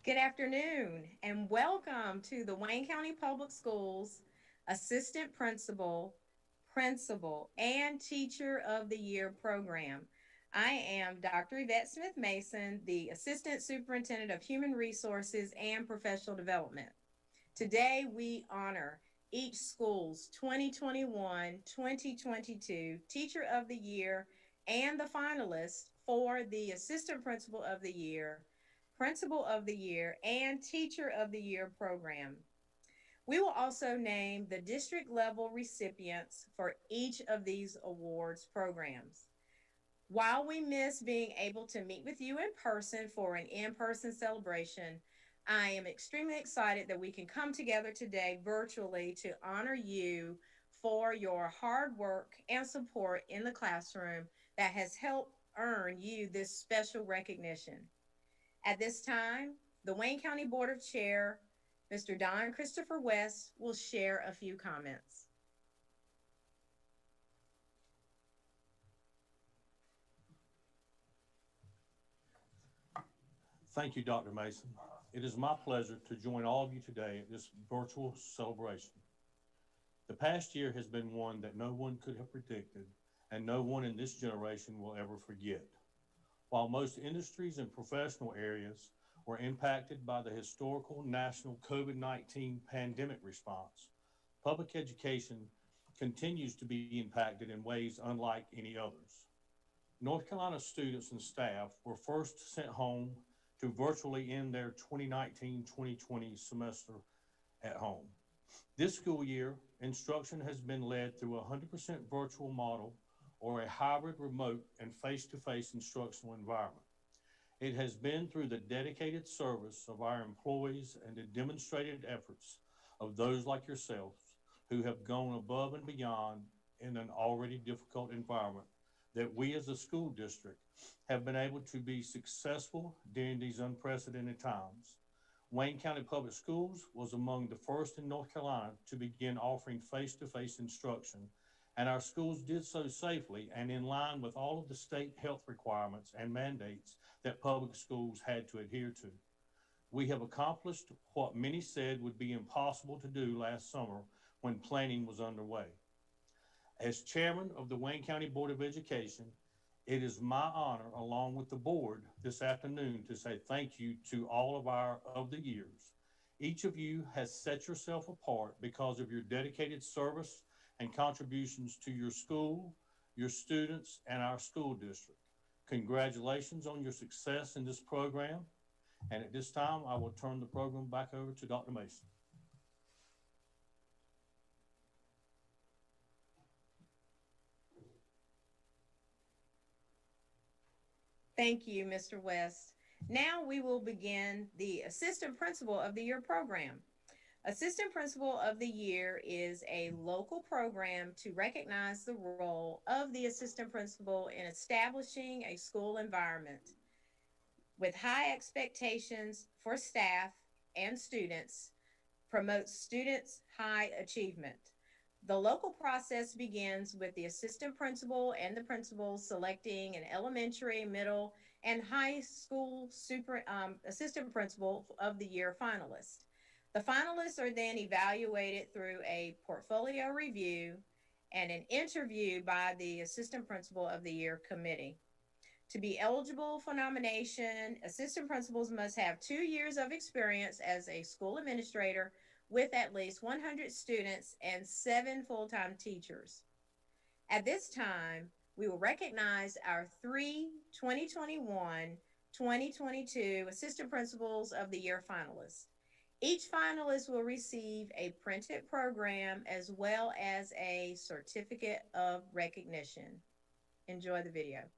Good afternoon and welcome to the Wayne County Public Schools Assistant Principal, Principal, and Teacher of the Year program. I am Dr. Yvette Smith Mason, the Assistant Superintendent of Human Resources and Professional Development. Today we honor each school's 2021-2022 Teacher of the Year and the finalists for the Assistant Principal of the Year, Principal of the Year, and Teacher of the Year program. We will also name the district level recipients for each of these awards programs. While we miss being able to meet with you in person for an in-person celebration, I am extremely excited that we can come together today virtually to honor you for your hard work and support in the classroom that has helped earn you this special recognition. At this time, the Wayne County Board of Chair, Mr. Don Christopher West, will share a few comments. Thank you, Dr. Mason. It is my pleasure to join all of you today at this virtual celebration. The past year has been one that no one could have predicted, and no one in this generation will ever forget. While most industries and professional areas were impacted by the historical national COVID-19 pandemic response, public education continues to be impacted in ways unlike any others. North Carolina students and staff were first sent home to virtually end their 2019-2020 semester at home. This school year, instruction has been led through a 100% virtual model or a hybrid remote and face-to-face instructional environment. It has been through the dedicated service of our employees and the demonstrated efforts of those like yourselves who have gone above and beyond in an already difficult environment that we as a school district have been able to be successful during these unprecedented times. Wayne County Public Schools was among the first in North Carolina to begin offering face-to-face instruction, and our schools did so safely and in line with all of the state health requirements and mandates that public schools had to adhere to. We have accomplished what many said would be impossible to do last summer when planning was underway. As chairman of the Wayne County Board of Education, it is my honor, along with the board this afternoon, to say thank you to all of our of the years. Each of you has set yourself apart because of your dedicated service and contributions to your school, your students, and our school district. Congratulations on your success in this program. And at this time, I will turn the program back over to Dr. Mason. Thank you, Mr. West. Now we will begin the Assistant Principal of the Year program. Assistant Principal of the Year is a local program to recognize the role of the assistant principal in establishing a school environment with high expectations for staff and students, promotes students' high achievement. The local process begins with the assistant principal and the principal selecting an elementary, middle, and high school assistant principal of the year finalist. The finalists are then evaluated through a portfolio review and an interview by the assistant principal of the year committee. To be eligible for nomination, assistant principals must have 2 years of experience as a school administrator with at least 100 students and 7 full-time teachers. At this time, we will recognize our 3 2021-2022 Assistant Principals of the Year finalists. Each finalist will receive a printed program as well as a certificate of recognition. Enjoy the video.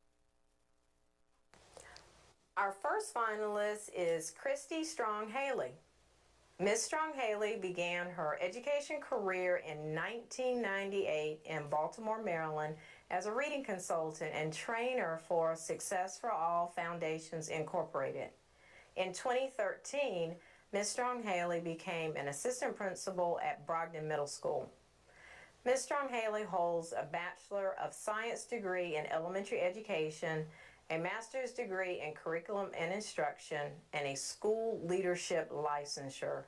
Our first finalist is Christy Strong-Haley. Ms. Strong-Haley began her education career in 1998 in Baltimore, Maryland as a reading consultant and trainer for Success for All Foundations Incorporated. In 2013, Ms. Strong-Haley became an assistant principal at Brogden Middle School. Ms. Strong-Haley holds a Bachelor of Science degree in elementary education a master's degree in curriculum and instruction, and a school leadership licensure.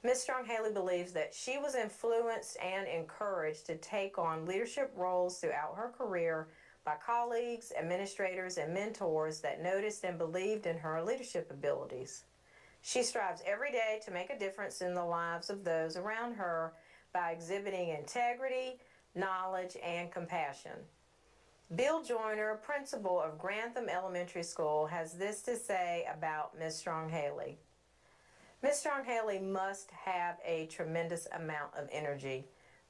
Ms. Strong-Haley believes that she was influenced and encouraged to take on leadership roles throughout her career by colleagues, administrators, and mentors that noticed and believed in her leadership abilities. She strives every day to make a difference in the lives of those around her by exhibiting integrity, knowledge, and compassion. Bill Joyner, principal of Grantham Elementary School, has this to say about Ms. Strong-Haley. Ms. Strong-Haley must have a tremendous amount of energy,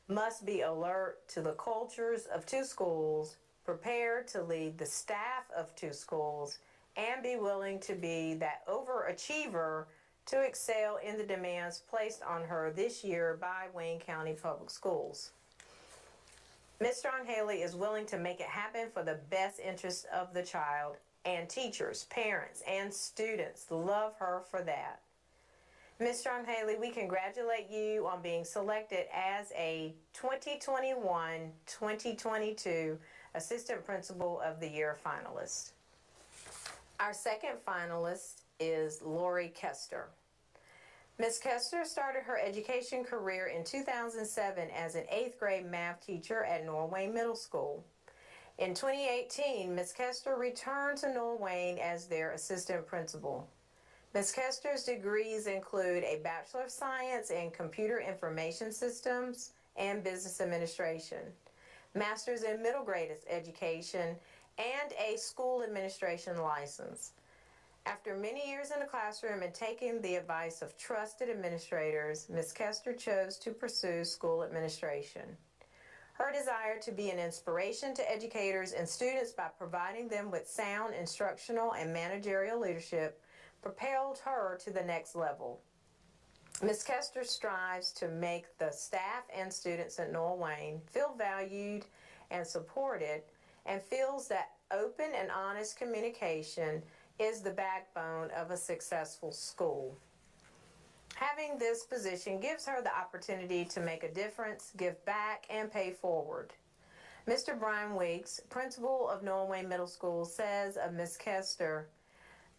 must be alert to the cultures of two schools, prepared to lead the staff of two schools, and be willing to be that overachiever to excel in the demands placed on her this year by Wayne County Public Schools. Ms. Strong-Haley is willing to make it happen for the best interest of the child, and teachers, parents, and students love her for that. Ms. Strong-Haley, we congratulate you on being selected as a 2021-2022 Assistant Principal of the Year finalist. Our second finalist is Lori Kester. Ms. Kester started her education career in 2007 as an 8th grade math teacher at Norwayne Middle School. In 2018, Ms. Kester returned to Norwayne as their assistant principal. Ms. Kester's degrees include a Bachelor of Science in Computer Information Systems and Business Administration, Master's in Middle Grade Education, and a School Administration license. After many years in the classroom and taking the advice of trusted administrators, Ms. Kester chose to pursue school administration. Her desire to be an inspiration to educators and students by providing them with sound instructional and managerial leadership propelled her to the next level. Ms. Kester strives to make the staff and students at Norwayne feel valued and supported, and feels that open and honest communication is the backbone of a successful school. Having this position gives her the opportunity to make a difference, give back, and pay forward. Mr. Brian Weeks, principal of Norwayne Middle School, says of Ms. Kester,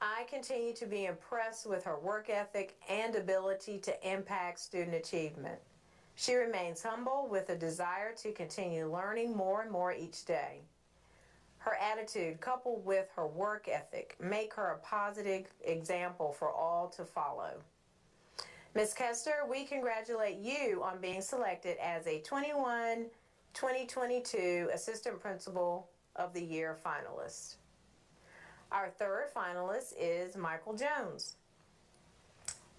"I continue to be impressed with her work ethic and ability to impact student achievement. She remains humble with a desire to continue learning more and more each day. Her attitude, coupled with her work ethic, make her a positive example for all to follow." Ms. Kester, we congratulate you on being selected as a 2022 Assistant Principal of the Year finalist. Our third finalist is Michael Jones.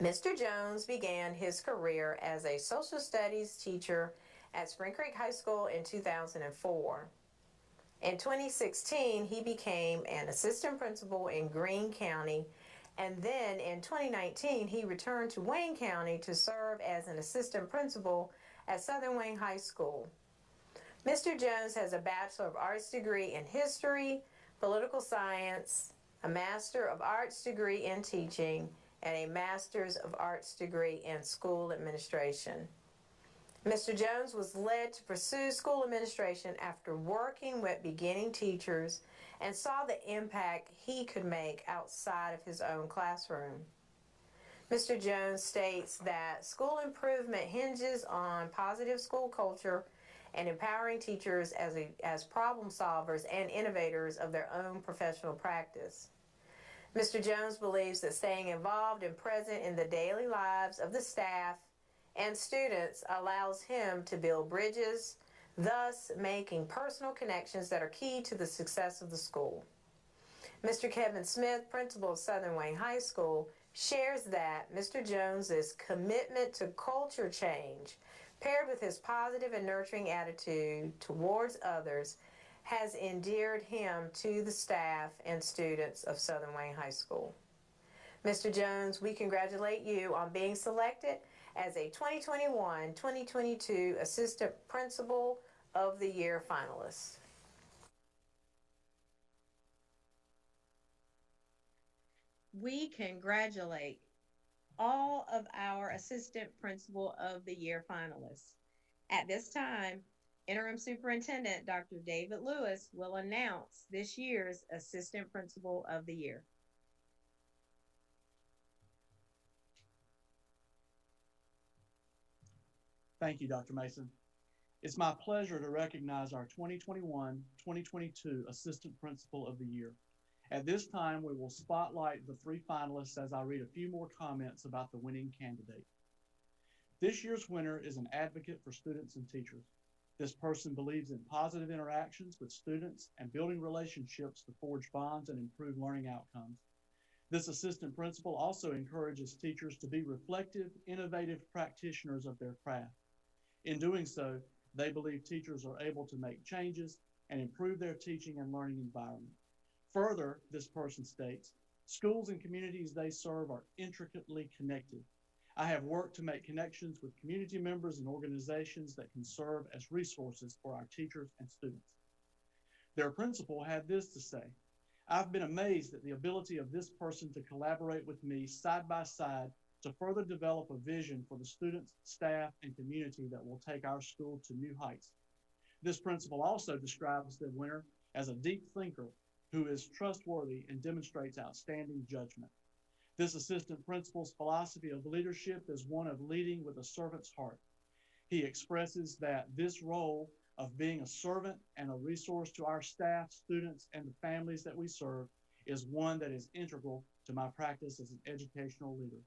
Mr. Jones began his career as a social studies teacher at Spring Creek High School in 2004. In 2016, he became an assistant principal in Greene County, and then in 2019, he returned to Wayne County to serve as an assistant principal at Southern Wayne High School. Mr. Jones has a Bachelor of Arts degree in History, Political Science, a Master of Arts degree in Teaching, and a Master's of Arts degree in School Administration. Mr. Jones was led to pursue school administration after working with beginning teachers and saw the impact he could make outside of his own classroom. Mr. Jones states that school improvement hinges on positive school culture and empowering teachers as problem solvers and innovators of their own professional practice. Mr. Jones believes that staying involved and present in the daily lives of the staff and students allows him to build bridges, thus making personal connections that are key to the success of the school. Mr. Kevin Smith, principal of Southern Wayne High School, shares that Mr. Jones's commitment to culture change, paired with his positive and nurturing attitude towards others, has endeared him to the staff and students of Southern Wayne High School. Mr. Jones, we congratulate you on being selected as a 2021-2022 Assistant Principal of the Year finalist. We congratulate all of our Assistant Principal of the Year finalists. At this time, Interim Superintendent Dr. David Lewis will announce this year's Assistant Principal of the Year. Thank you, Dr. Mason. It's my pleasure to recognize our 2021-2022 Assistant Principal of the Year. At this time, we will spotlight the 3 finalists as I read a few more comments about the winning candidate. This year's winner is an advocate for students and teachers. This person believes in positive interactions with students and building relationships to forge bonds and improve learning outcomes. This assistant principal also encourages teachers to be reflective, innovative practitioners of their craft. In doing so, they believe teachers are able to make changes and improve their teaching and learning environment. Further, this person states, schools and communities they serve are intricately connected. I have worked to make connections with community members and organizations that can serve as resources for our teachers and students. Their principal had this to say, I've been amazed at the ability of this person to collaborate with me side by side to further develop a vision for the students, staff, and community that will take our school to new heights. This principal also describes the winner as a deep thinker who is trustworthy and demonstrates outstanding judgment. This assistant principal's philosophy of leadership is one of leading with a servant's heart. He expresses that this role of being a servant and a resource to our staff, students, and the families that we serve is one that is integral to my practice as an educational leader.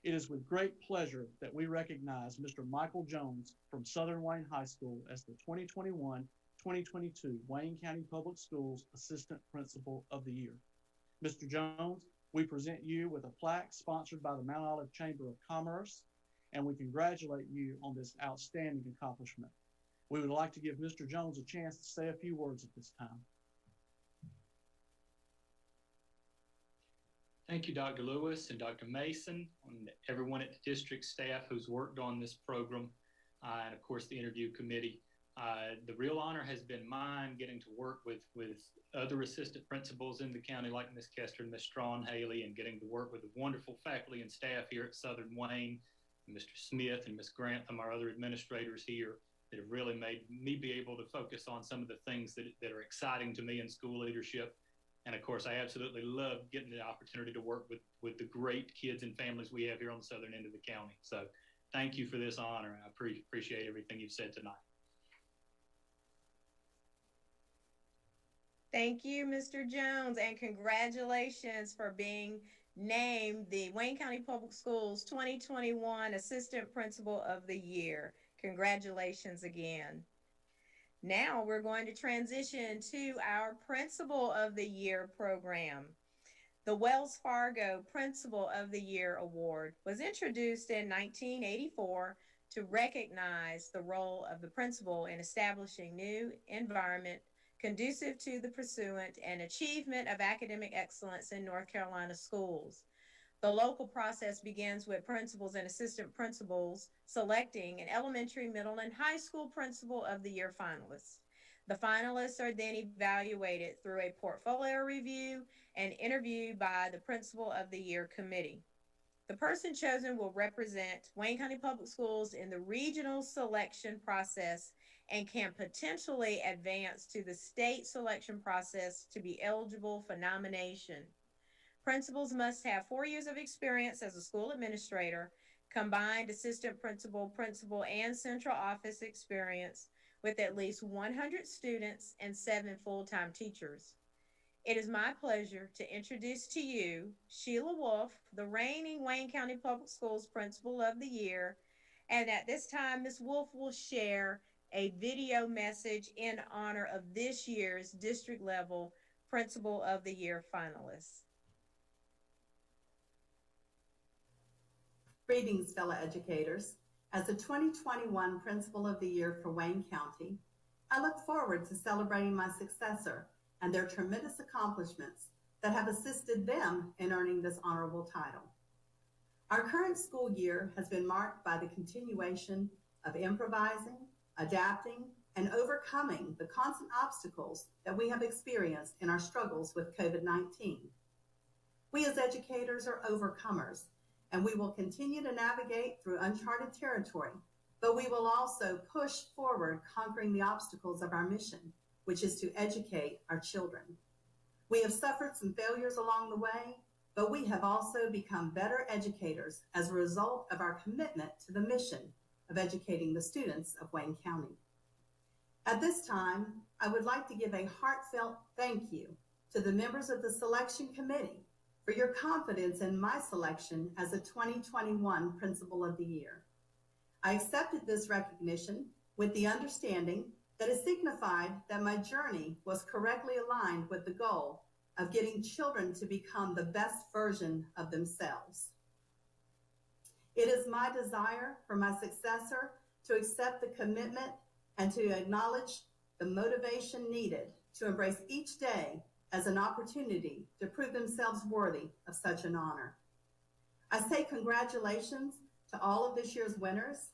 It is with great pleasure that we recognize Mr. Michael Jones from Southern Wayne High School as the 2021-2022 Wayne County Public Schools Assistant Principal of the Year. Mr. Jones, we present you with a plaque sponsored by the Mount Olive Chamber of Commerce, and we congratulate you on this outstanding accomplishment. We would like to give Mr. Jones a chance to say a few words at this time. Thank you, Dr. Lewis and Dr. Mason, and everyone at the district staff who's worked on this program, and of course the interview committee. The real honor has been mine getting to work with other assistant principals in the county like Ms. Kester and Ms. Strawn Haley, and getting to work with the wonderful faculty and staff here at Southern Wayne, Mr. Smith and Ms. Grantham, our other administrators here, that have really made me be able to focus on some of the things that are exciting to me in school leadership. And of course, I absolutely love getting the opportunity to work with the great kids and families we have here on the southern end of the county. So thank you for this honor. I appreciate everything you've said tonight. Thank you, Mr. Jones, and congratulations for being named the Wayne County Public Schools 2021 Assistant Principal of the Year. Congratulations again. Now we're going to transition to our Principal of the Year program. The Wells Fargo Principal of the Year Award was introduced in 1984 to recognize the role of the principal in establishing new environment conducive to the pursuit and achievement of academic excellence in North Carolina schools. The local process begins with principals and assistant principals selecting an elementary, middle, and high school Principal of the Year finalists. The finalists are then evaluated through a portfolio review and interviewed by the Principal of the Year committee. The person chosen will represent Wayne County Public Schools in the regional selection process and can potentially advance to the state selection process to be eligible for nomination. Principals must have 4 years of experience as a school administrator, combined assistant principal, principal, and central office experience with at least 100 students and 7 full-time teachers. It is my pleasure to introduce to you Sheila Wolf, the reigning Wayne County Public Schools Principal of the Year. And at this time, Ms. Wolf will share a video message in honor of this year's district level Principal of the Year finalists. Greetings, fellow educators. As the 2021 Principal of the Year for Wayne County, I look forward to celebrating my successor and their tremendous accomplishments that have assisted them in earning this honorable title. Our current school year has been marked by the continuation of improvising, adapting, and overcoming the constant obstacles that we have experienced in our struggles with COVID-19. We as educators are overcomers, and we will continue to navigate through uncharted territory, but we will also push forward, conquering the obstacles of our mission, which is to educate our children. We have suffered some failures along the way, but we have also become better educators as a result of our commitment to the mission of educating the students of Wayne County. At this time, I would like to give a heartfelt thank you to the members of the selection committee for your confidence in my selection as a 2021 Principal of the Year. I accepted this recognition with the understanding that it signified that my journey was correctly aligned with the goal of getting children to become the best version of themselves. It is my desire for my successor to accept the commitment and to acknowledge the motivation needed to embrace each day as an opportunity to prove themselves worthy of such an honor. I say congratulations to all of this year's winners,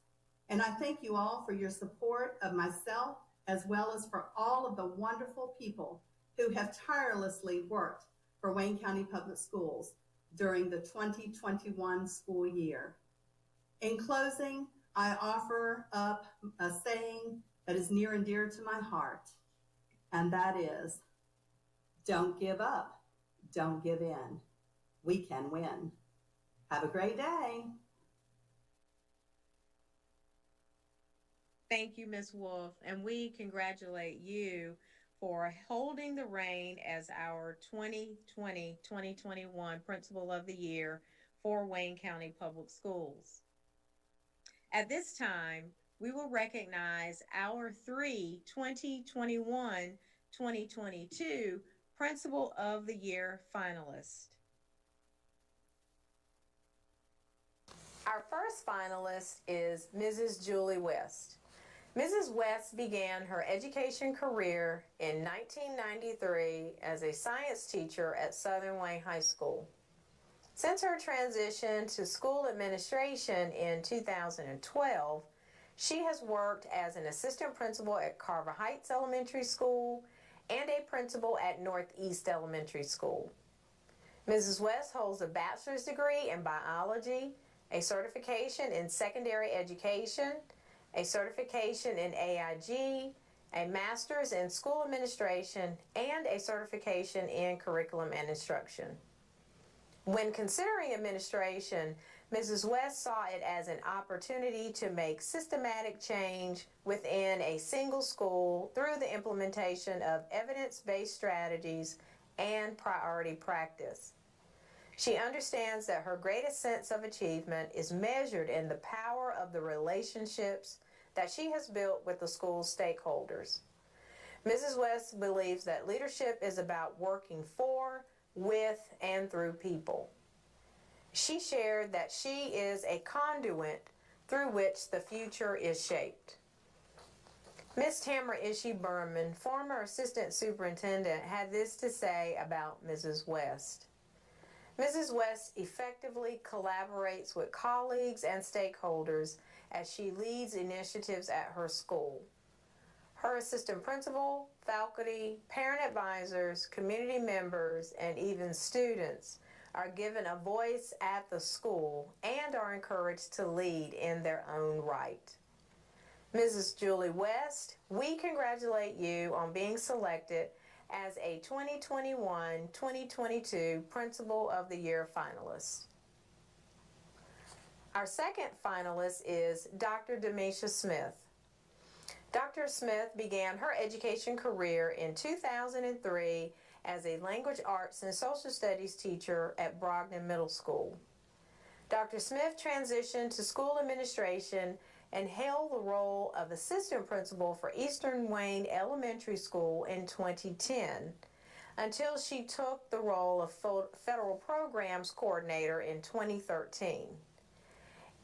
and I thank you all for your support of myself, as well as for all of the wonderful people who have tirelessly worked for Wayne County Public Schools during the 2021 school year. In closing, I offer up a saying that is near and dear to my heart, and that is, don't give up, don't give in. We can win. Have a great day. Thank you, Ms. Wolf, and we congratulate you for holding the reign as our 2020-2021 Principal of the Year for Wayne County Public Schools. At this time, we will recognize our 3 2021-2022 Principal of the Year finalists. Our first finalist is Mrs. Julie West. Mrs. West began her education career in 1993 as a science teacher at Southern Wayne High School. Since her transition to school administration in 2012, she has worked as an assistant principal at Carver Heights Elementary School and a principal at Northeast Elementary School. Mrs. West holds a bachelor's degree in biology, a certification in secondary education, a certification in AIG, a master's in school administration, and a certification in curriculum and instruction. When considering administration, Mrs. West saw it as an opportunity to make systematic change within a single school through the implementation of evidence-based strategies and priority practice. She understands that her greatest sense of achievement is measured in the power of the relationships that she has built with the school's stakeholders. Mrs. West believes that leadership is about working for, with, and through people. She shared that she is a conduit through which the future is shaped. Ms. Tamara Ishii Berman, former assistant superintendent, had this to say about Mrs. West. Mrs. West effectively collaborates with colleagues and stakeholders as she leads initiatives at her school. Her assistant principal, faculty, parent advisors, community members, and even students are given a voice at the school and are encouraged to lead in their own right. Mrs. Julie West, we congratulate you on being selected as a 2021-2022 Principal of the Year finalist. Our second finalist is Dr. Demesha Smith. Dr. Smith began her education career in 2003 as a language arts and social studies teacher at Brogden Middle School. Dr. Smith transitioned to school administration and held the role of assistant principal for Eastern Wayne Elementary School in 2010 until she took the role of federal programs coordinator in 2013.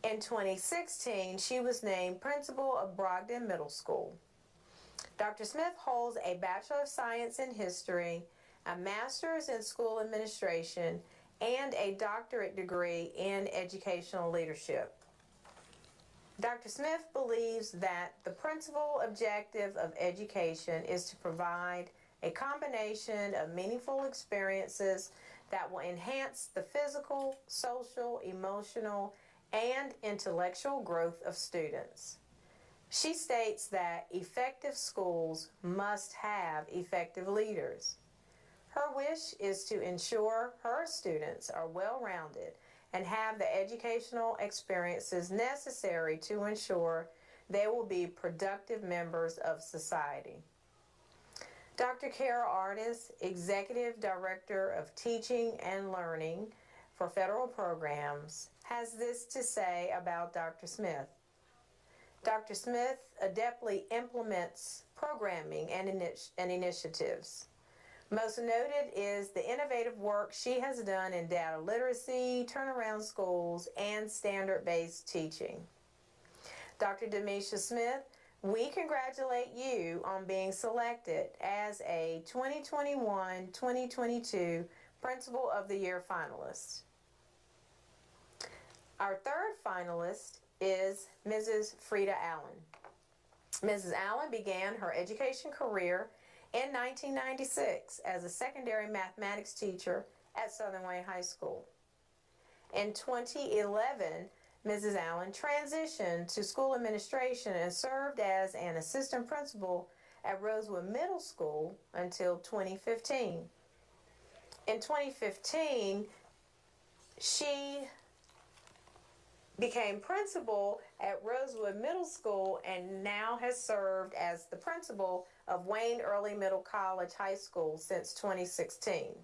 In 2016, she was named principal of Brogden Middle School. Dr. Smith holds a Bachelor of Science in History, a Master's in School Administration, and a doctorate degree in Educational Leadership. Dr. Smith believes that the principal objective of education is to provide a combination of meaningful experiences that will enhance the physical, social, emotional, and intellectual growth of students. She states that effective schools must have effective leaders. Her wish is to ensure her students are well-rounded and have the educational experiences necessary to ensure they will be productive members of society. Dr. Carol Artis, Executive Director of Teaching and Learning for Federal Programs, has this to say about Dr. Smith. Dr. Smith adeptly implements programming and initiatives. Most noted is the innovative work she has done in data literacy, turnaround schools, and standard-based teaching. Dr. Demesha Smith, we congratulate you on being selected as a 2021-2022 Principal of the Year finalist. Our third finalist is Mrs. Freda Allen. Mrs. Allen began her education career in 1996 as a secondary mathematics teacher at Southern Wayne High School. In 2011, Mrs. Allen transitioned to school administration and served as an assistant principal at Rosewood Middle School until 2015. In 2015, she became principal at Rosewood Middle School and now has served as the principal of Wayne Early Middle College High School since 2016.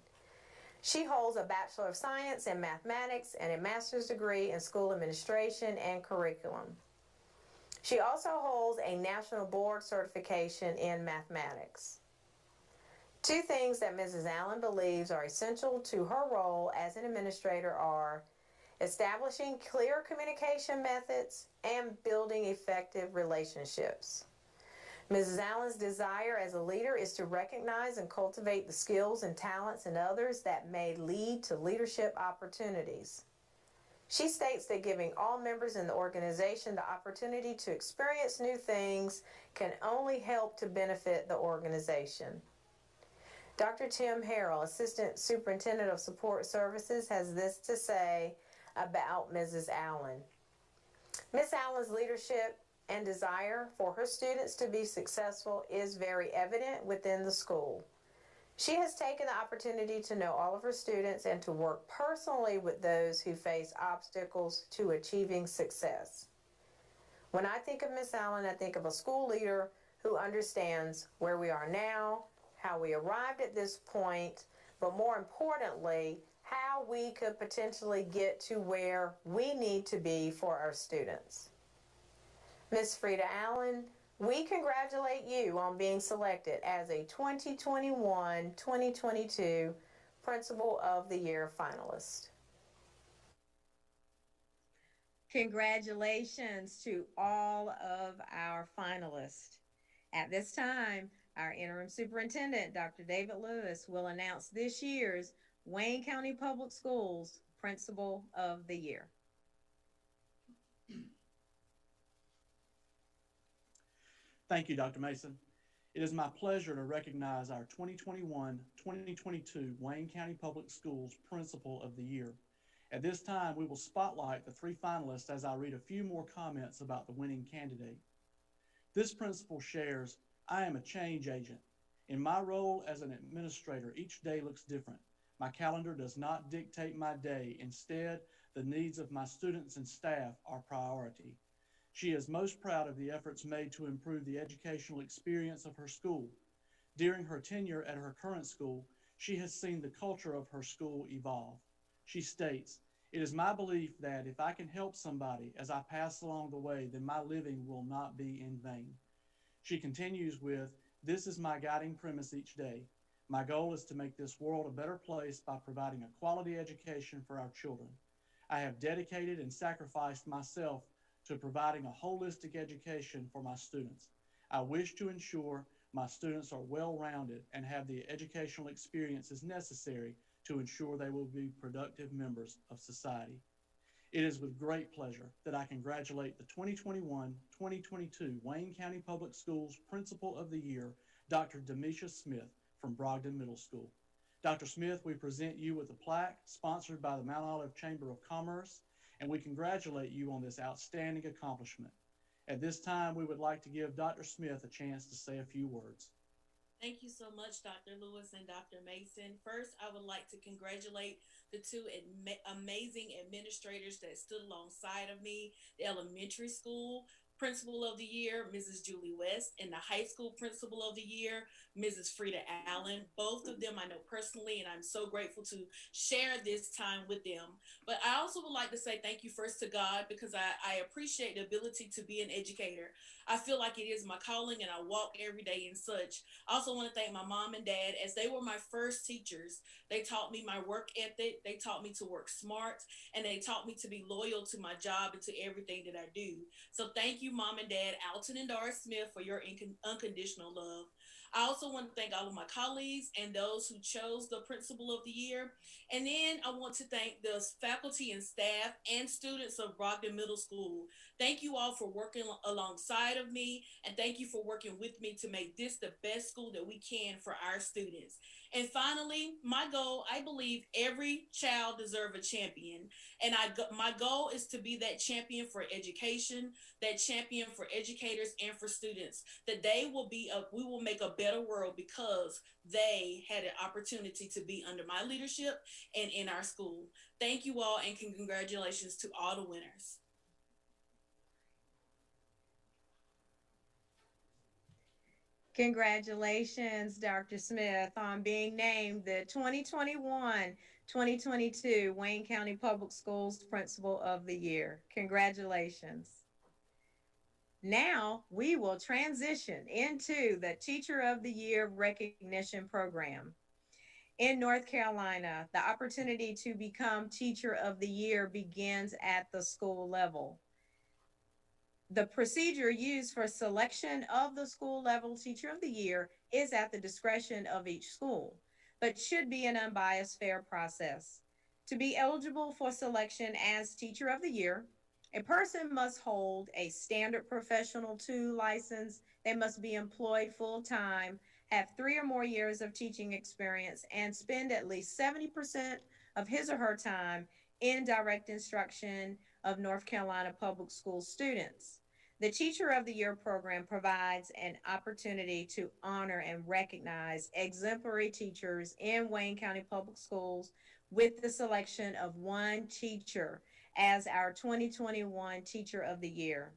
She holds a Bachelor of Science in Mathematics and a master's degree in school administration and curriculum. She also holds a national board certification in mathematics. Two things that Mrs. Allen believes are essential to her role as an administrator are establishing clear communication methods and building effective relationships. Mrs. Allen's desire as a leader is to recognize and cultivate the skills and talents in others that may lead to leadership opportunities. She states that giving all members in the organization the opportunity to experience new things can only help to benefit the organization. Dr. Tim Harrell, Assistant Superintendent of Support Services, has this to say about Mrs. Allen. Ms. Allen's leadership and desire for her students to be successful is very evident within the school. She has taken the opportunity to know all of her students and to work personally with those who face obstacles to achieving success. When I think of Ms. Allen, I think of a school leader who understands where we are now, how we arrived at this point, but more importantly, how we could potentially get to where we need to be for our students. Ms. Freda Allen, we congratulate you on being selected as a 2021-2022 Principal of the Year finalist. Congratulations to all of our finalists. At this time, our interim superintendent, Dr. David Lewis, will announce this year's Wayne County Public Schools Principal of the Year. Thank you, Dr. Mason. It is my pleasure to recognize our 2021-2022 Wayne County Public Schools Principal of the Year. At this time, we will spotlight the three finalists as I read a few more comments about the winning candidate. This principal shares, "I am a change agent. In my role as an administrator, each day looks different. My calendar does not dictate my day. Instead, the needs of my students and staff are priority." She is most proud of the efforts made to improve the educational experience of her school. During her tenure at her current school, she has seen the culture of her school evolve. She states, "It is my belief that if I can help somebody as I pass along the way, then my living will not be in vain." She continues with, "This is my guiding premise each day. My goal is to make this world a better place by providing a quality education for our children. I have dedicated and sacrificed myself to providing a holistic education for my students. I wish to ensure my students are well-rounded and have the educational experiences necessary to ensure they will be productive members of society." It is with great pleasure that I congratulate the 2021-2022 Wayne County Public Schools Principal of the Year, Dr. Demesha Smith from Brogdon Middle School. Dr. Smith, we present you with a plaque sponsored by the Mount Olive Chamber of Commerce, and we congratulate you on this outstanding accomplishment. At this time, we would like to give Dr. Smith a chance to say a few words. Thank you so much, Dr. Lewis and Dr. Mason. First, I would like to congratulate the two amazing administrators that stood alongside of me, the elementary school principal of the year, Mrs. Julie West, and the high school principal of the year, Mrs. Freda Allen. Both of them I know personally, and I'm so grateful to share this time with them. But I also would like to say thank you first to God, because I appreciate the ability to be an educator. I feel like it is my calling, and I walk every day in such. I also want to thank my mom and dad, as they were my first teachers. They taught me my work ethic, they taught me to work smart, and they taught me to be loyal to my job and to everything that I do. So thank you, Mom and Dad, Alton and Doris Smith, for your unconditional love. I also want to thank all of my colleagues and those who chose the Principal of the Year. And then I want to thank the faculty and staff and students of Brogdon Middle School. Thank you all for working alongside of me, and thank you for working with me to make this the best school that we can for our students. And finally, my goal, I believe every child deserves a champion. And my goal is to be that champion for education, that champion for educators and for students, that we will make a better world because they had an opportunity to be under my leadership and in our school. Thank you all, and congratulations to all the winners. Congratulations, Dr. Smith, on being named the 2021-2022 Wayne County Public Schools Principal of the Year. Congratulations. Now we will transition into the Teacher of the Year recognition program. In North Carolina, the opportunity to become Teacher of the Year begins at the school level. The procedure used for selection of the school level Teacher of the Year is at the discretion of each school, but should be an unbiased, fair process. To be eligible for selection as Teacher of the Year, a person must hold a standard professional 2 license. They must be employed full-time, have 3 or more years of teaching experience, and spend at least 70% of his or her time in direct instruction of North Carolina public school students. The Teacher of the Year program provides an opportunity to honor and recognize exemplary teachers in Wayne County Public Schools with the selection of one teacher as our 2021 Teacher of the Year.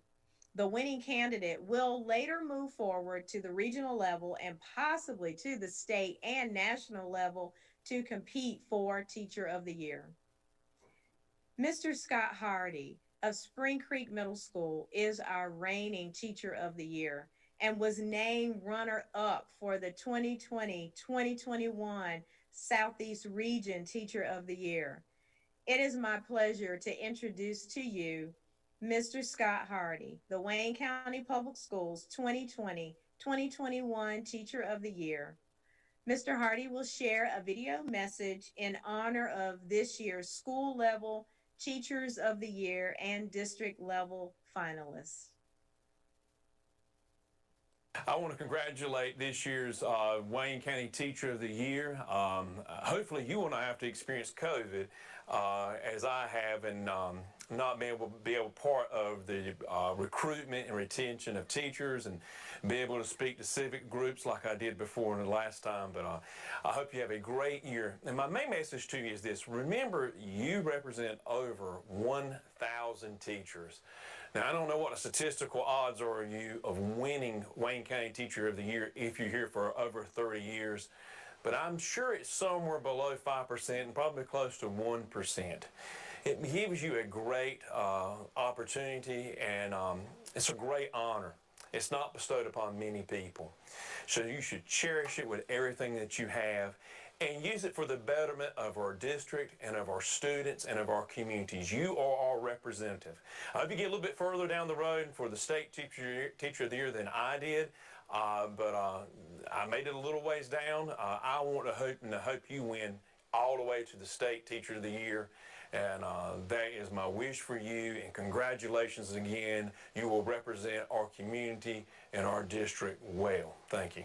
The winning candidate will later move forward to the regional level and possibly to the state and national level to compete for Teacher of the Year. Mr. Scott Hardy of Spring Creek Middle School is our reigning Teacher of the Year and was named runner-up for the 2020-2021 Southeast Region Teacher of the Year. It is my pleasure to introduce to you Mr. Scott Hardy, the Wayne County Public Schools 2020-2021 Teacher of the Year. Mr. Hardy will share a video message in honor of this year's school level Teachers of the Year and district level finalists. I want to congratulate this year's Wayne County Teacher of the Year. Hopefully you will not have to experience COVID as I have, and not being able to be part of the recruitment and retention of teachers and be able to speak to civic groups like I did before in the last time. But I hope you have a great year. And my main message to you is this: remember, you represent over 1,000 teachers. Now, I don't know what the statistical odds are of you of winning Wayne County Teacher of the Year if you're here for over 30 years, but I'm sure it's somewhere below 5% and probably close to 1%. It gives you a great opportunity, and it's a great honor. It's not bestowed upon many people. So you should cherish it with everything that you have and use it for the betterment of our district and of our students and of our communities. You are our representative. I hope you get a little bit further down the road for the state teacher of the year than I did, but I made it a little ways down. I want to hope you win all the way to the state teacher of the year. And that is my wish for you, and congratulations again. You will represent our community and our district well. Thank you.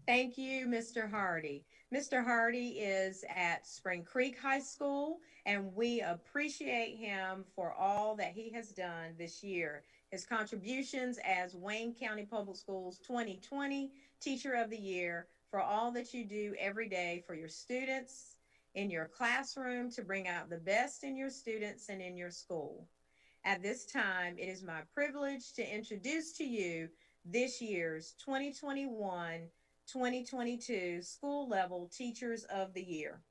Thank you, Mr. Hardy. Mr. Hardy is at Spring Creek High School, and we appreciate him for all that he has done this year. His contributions as Wayne County Public Schools 2020 Teacher of the Year, for all that you do every day for your students, in your classroom, to bring out the best in your students and in your school. At this time, it is my privilege to introduce to you this year's 2021-2022 School Level Teachers of the Year.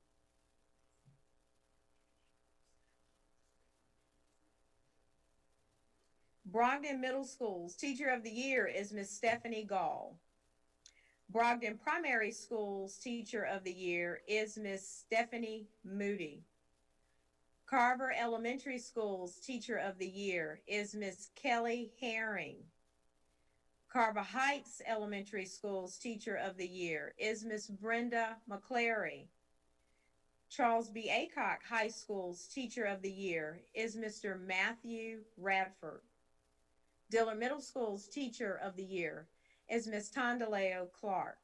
Brogden Middle School's Teacher of the Year is Miss Stephanie Gall. Brogden Primary School's Teacher of the Year is Miss Stephanie Moody. Carver Elementary School's Teacher of the Year is Miss Kelly Herring. Carver Heights Elementary School's Teacher of the Year is Miss Brenda McClary. Charles B. Aycock High School's Teacher of the Year is Mr. Matthew Radford. Diller Middle School's Teacher of the Year is Miss Tondaleo Clark.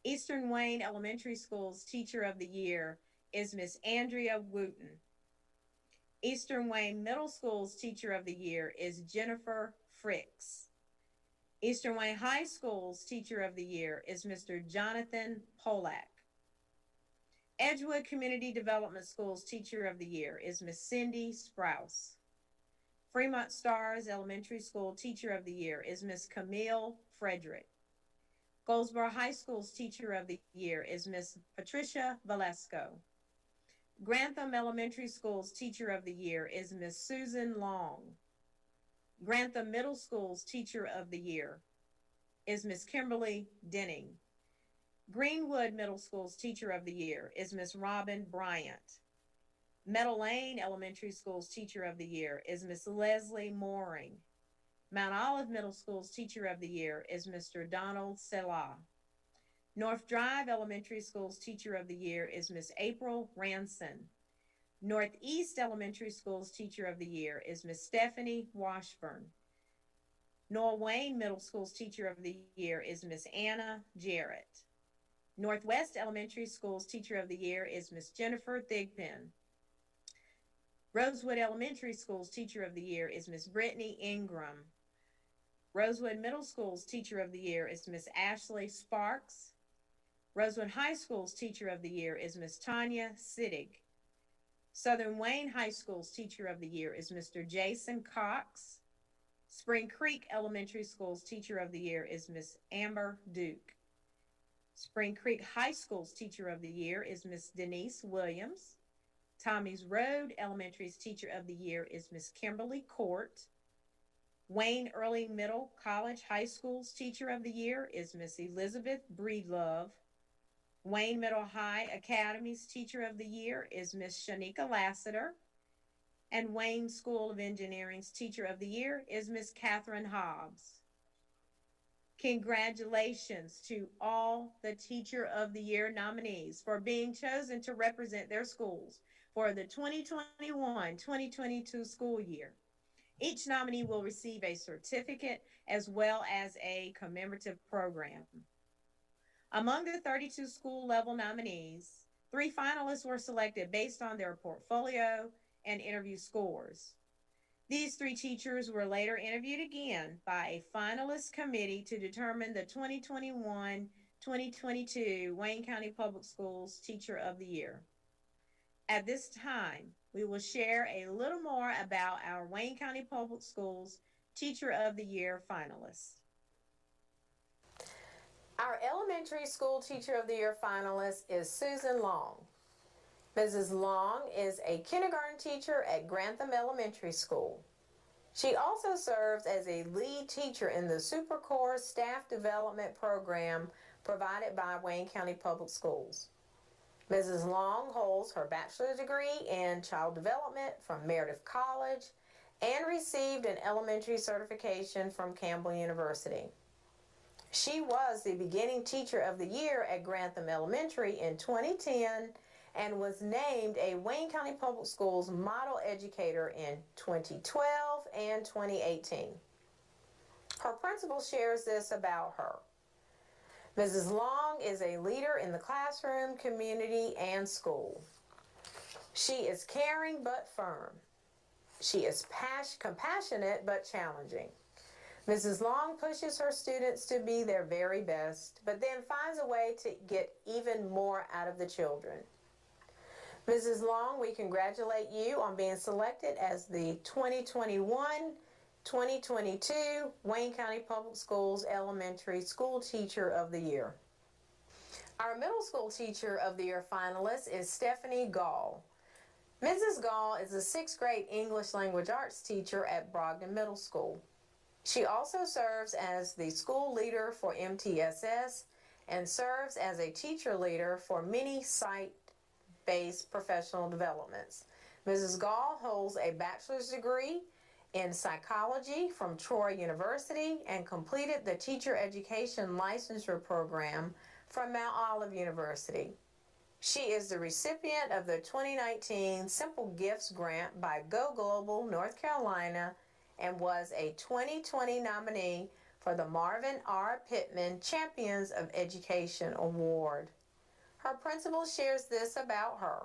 Eastern Wayne Elementary School's Teacher of the Year is Miss Andrea Wooten. Eastern Wayne Middle School's Teacher of the Year is Jennifer Fricks. Eastern Wayne High School's Teacher of the Year is Mr. Jonathan Polak. Edgewood Community Development School's Teacher of the Year is Miss Cindy Sprouse. Fremont Stars Elementary School Teacher of the Year is Miss Camille Frederick. Goldsboro High School's Teacher of the Year is Miss Patricia Valesco. Grantham Elementary School's Teacher of the Year is Miss Susan Long. Grantham Middle School's Teacher of the Year is Miss Kimberly Denning. Greenwood Middle School's Teacher of the Year is Miss Robin Bryant. Meadow Lane Elementary School's Teacher of the Year is Miss Leslie Mooring. Mount Olive Middle School's Teacher of the Year is Mr. Donald Selah. North Drive Elementary School's Teacher of the Year is Miss April Ranson. Northeast Elementary School's Teacher of the Year is Miss Stephanie Washburn. North Wayne Middle School's Teacher of the Year is Miss Anna Jarrett. Northwest Elementary School's Teacher of the Year is Miss Jennifer Thigpen. Rosewood Elementary School's Teacher of the Year is Miss Brittany Ingram. Rosewood Middle School's Teacher of the Year is Miss Ashley Sparks. Rosewood High School's Teacher of the Year is Miss Tanya Siddig. Southern Wayne High School's Teacher of the Year is Mr. Jason Cox. Spring Creek Elementary School's Teacher of the Year is Miss Amber Duke. Spring Creek High School's Teacher of the Year is Miss Denise Williams. Tommy's Road Elementary's Teacher of the Year is Miss Kimberly Court. Wayne Early Middle College High School's Teacher of the Year is Miss Elizabeth Breedlove. Wayne Middle High Academy's Teacher of the Year is Miss Shanika Lassiter. And Wayne School of Engineering's Teacher of the Year is Miss Catherine Hobbs. Congratulations to all the Teacher of the Year nominees for being chosen to represent their schools for the 2021-2022 school year. Each nominee will receive a certificate as well as a commemorative program. Among the 32 school level nominees, 3 finalists were selected based on their portfolio and interview scores. These 3 teachers were later interviewed again by a finalist committee to determine the 2021-2022 Wayne County Public Schools Teacher of the Year. At this time, we will share a little more about our Wayne County Public Schools Teacher of the Year finalists. Our elementary school Teacher of the Year finalist is Susan Long. Mrs. Long is a kindergarten teacher at Grantham Elementary School. She also serves as a lead teacher in the SuperCore Staff Development Program provided by Wayne County Public Schools. Mrs. Long holds her bachelor's degree in child development from Meredith College and received an elementary certification from Campbell University. She was the beginning Teacher of the Year at Grantham Elementary in 2010 and was named a Wayne County Public Schools Model Educator in 2012 and 2018. Her principal shares this about her. Mrs. Long is a leader in the classroom, community, and school. She is caring but firm. She is compassionate but challenging. Mrs. Long pushes her students to be their very best, but then finds a way to get even more out of the children. Mrs. Long, we congratulate you on being selected as the 2021-2022 Wayne County Public Schools Elementary School Teacher of the Year. Our Middle School Teacher of the Year finalist is Stephanie Gall. Mrs. Gall is a 6th grade English Language Arts teacher at Brogdon Middle School. She also serves as the school leader for MTSS and serves as a teacher leader for many site-based professional developments. Mrs. Gall holds a bachelor's degree in psychology from Troy University and completed the teacher education licensure program from Mount Olive University. She is the recipient of the 2019 Simple Gifts Grant by Go Global North Carolina and was a 2020 nominee for the Marvin R. Pittman Champions of Education Award. Her principal shares this about her.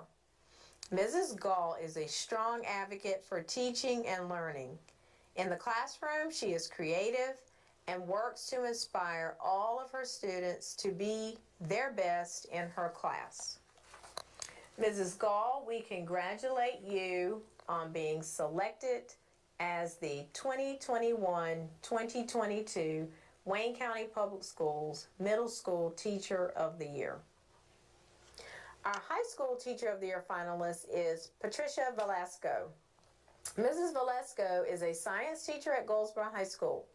Mrs. Gall is a strong advocate for teaching and learning. In the classroom, she is creative and works to inspire all of her students to be their best in her class. Mrs. Gall, we congratulate you on being selected as the 2021-2022 Wayne County Public Schools Middle School Teacher of the Year. Our High School Teacher of the Year finalist is Patricia Velasco. Mrs. Velasco is a science teacher at Goldsboro High School.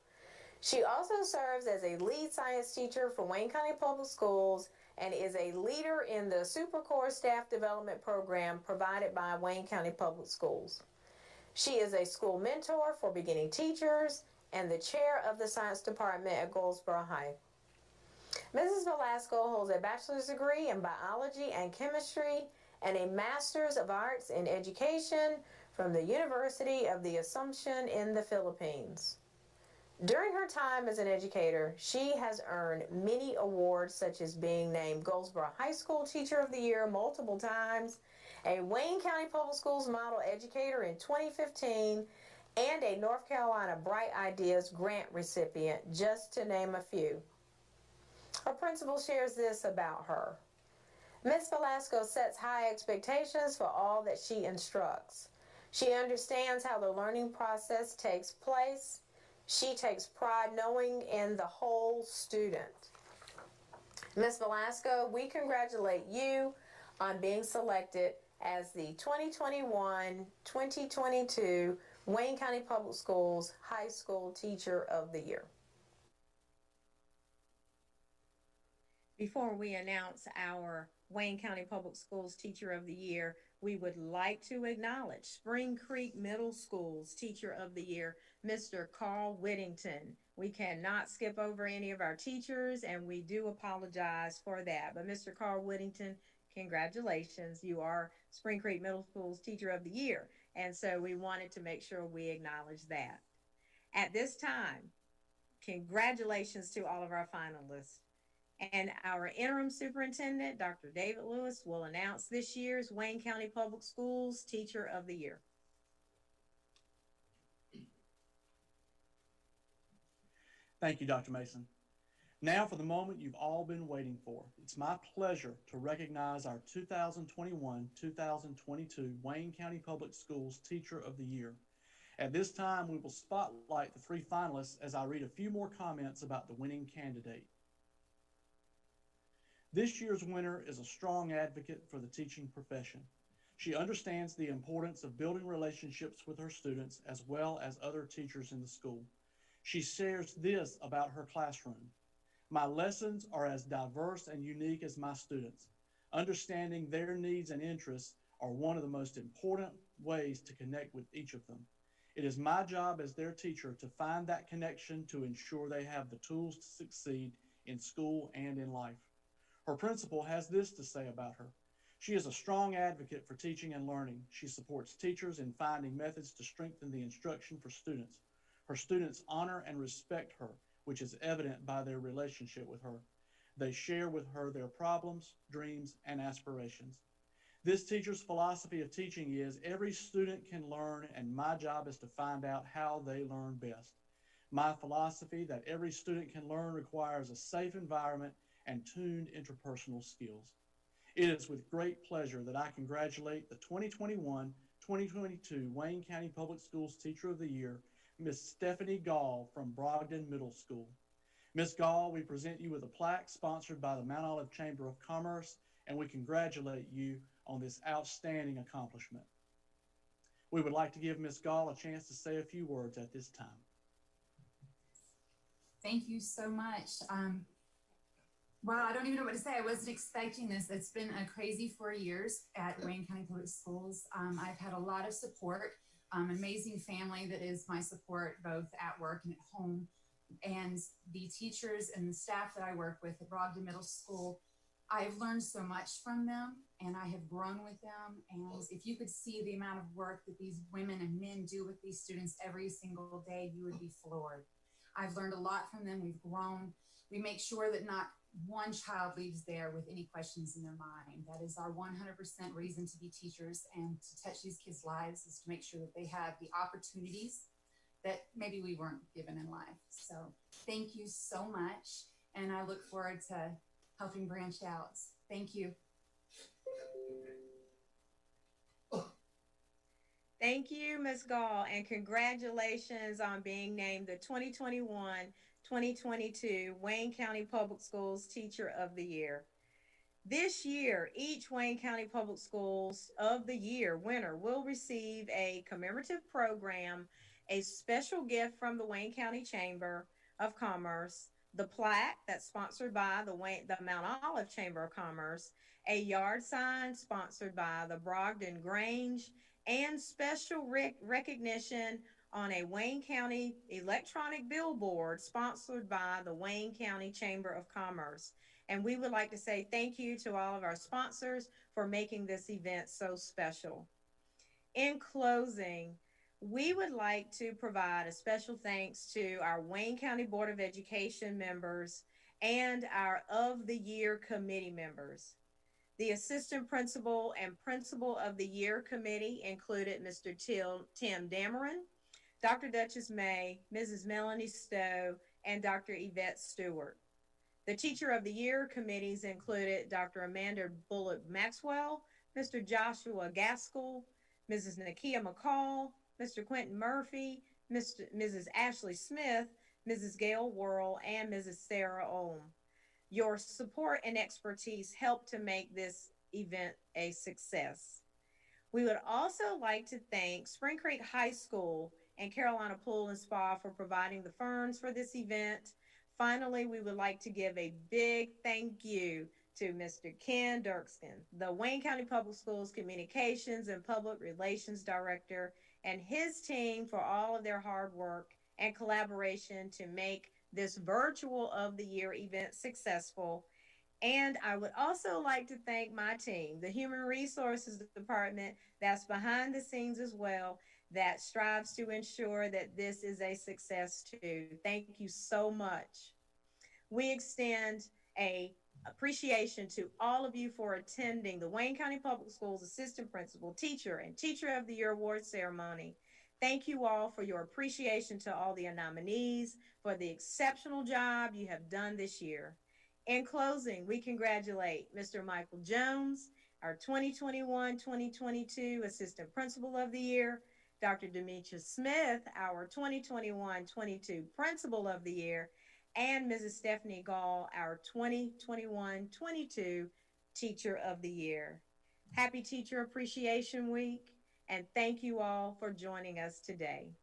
She also serves as a lead science teacher for Wayne County Public Schools and is a leader in the SuperCore Staff Development Program provided by Wayne County Public Schools. She is a school mentor for beginning teachers and the chair of the science department at Goldsboro High. Mrs. Velasco holds a bachelor's degree in biology and chemistry and a master's of arts in education from the University of the Assumption in the Philippines. During her time as an educator, she has earned many awards, such as being named Goldsboro High School Teacher of the Year multiple times, a Wayne County Public Schools Model Educator in 2015, and a North Carolina Bright Ideas Grant recipient, just to name a few. Her principal shares this about her. Ms. Velasco sets high expectations for all that she instructs. She understands how the learning process takes place. She takes pride knowing in the whole student. Ms. Velasco, we congratulate you on being selected as the 2021-2022 Wayne County Public Schools High School Teacher of the Year. Before we announce our Wayne County Public Schools Teacher of the Year, we would like to acknowledge Spring Creek Middle School's Teacher of the Year, Mr. Carl Whittington. We cannot skip over any of our teachers, and we do apologize for that. But Mr. Carl Whittington, congratulations. You are Spring Creek Middle School's Teacher of the Year. And so we wanted to make sure we acknowledge that. At this time, congratulations to all of our finalists. And our interim superintendent, Dr. David Lewis, will announce this year's Wayne County Public Schools Teacher of the Year. Thank you, Dr. Mason. Now for the moment you've all been waiting for. It's my pleasure to recognize our 2021-2022 Wayne County Public Schools Teacher of the Year. At this time, we will spotlight the 3 finalists as I read a few more comments about the winning candidate. This year's winner is a strong advocate for the teaching profession. She understands the importance of building relationships with her students as well as other teachers in the school. She shares this about her classroom. My lessons are as diverse and unique as my students. Understanding their needs and interests are one of the most important ways to connect with each of them. It is my job as their teacher to find that connection to ensure they have the tools to succeed in school and in life. Her principal has this to say about her. She is a strong advocate for teaching and learning. She supports teachers in finding methods to strengthen the instruction for students. Her students honor and respect her, which is evident by their relationship with her. They share with her their problems, dreams, and aspirations. This teacher's philosophy of teaching is every student can learn, and my job is to find out how they learn best. My philosophy that every student can learn requires a safe environment and tuned interpersonal skills. It is with great pleasure that I congratulate the 2021-2022 Wayne County Public Schools Teacher of the Year, Miss Stephanie Gall from Brogdon Middle School. Ms. Gall, we present you with a plaque sponsored by the Mount Olive Chamber of Commerce, and we congratulate you on this outstanding accomplishment. We would like to give Ms. Gall a chance to say a few words at this time. Thank you so much. Wow, I don't even know what to say. I wasn't expecting this. It's been a crazy 4 years at Wayne County Public Schools. I've had a lot of support, amazing family that is my support both at work and at home. And the teachers and the staff that I work with at Brogdon Middle School, I've learned so much from them and I have grown with them. And if you could see the amount of work that these women and men do with these students every single day, you would be floored. I've learned a lot from them. We've grown. We make sure that not one child leaves there with any questions in their mind. That is our 100% reason to be teachers and to touch these kids' lives, is to make sure that they have the opportunities that maybe we weren't given in life. So thank you so much. And I look forward to helping branch out. Thank you. Thank you, Ms. Gall, and congratulations on being named the 2021-2022 Wayne County Public Schools Teacher of the Year. This year, each Wayne County Public Schools of the Year winner will receive a commemorative program, a special gift from the Wayne County Chamber of Commerce, the plaque that's sponsored by the Mount Olive Chamber of Commerce, a yard sign sponsored by the Brogdon Grange, and special recognition on a Wayne County electronic billboard sponsored by the Wayne County Chamber of Commerce. And we would like to say thank you to all of our sponsors for making this event so special. In closing, we would like to provide a special thanks to our Wayne County Board of Education members and our Of the Year committee members. The Assistant Principal and Principal of the Year Committee included Mr. Tim Dameron, Dr. Duchess May, Mrs. Melanie Stowe, and Dr. Yvette Stewart. The Teacher of the Year Committees included Dr. Amanda Bullock Maxwell, Mr. Joshua Gaskell, Mrs. Nakia McCall, Mr. Quentin Murphy, Mrs. Ashley Smith, Mrs. Gail Worrell, and Mrs. Sarah Olm. Your support and expertise helped to make this event a success. We would also like to thank Spring Creek High School and Carolina Pool and Spa for providing the funds for this event. Finally, we would like to give a big thank you to Mr. Ken Dirkskin, the Wayne County Public Schools Communications and Public Relations Director, and his team for all of their hard work and collaboration to make this virtual of the year event successful. And I would also like to thank my team, the Human Resources Department that's behind the scenes as well, that strives to ensure that this is a success too. Thank you so much. We extend a appreciation to all of you for attending the Wayne County Public Schools Assistant Principal, Teacher, and Teacher of the Year Award Ceremony. Thank you all for your appreciation to all the nominees for the exceptional job you have done this year. In closing, we congratulate Mr. Michael Jones, our 2021-2022 Assistant Principal of the Year, Dr. Demesha Smith, our 2021-22 Principal of the Year, and Mrs. Stephanie Gall, our 2021-22 Teacher of the Year. Happy Teacher Appreciation Week, and thank you all for joining us today.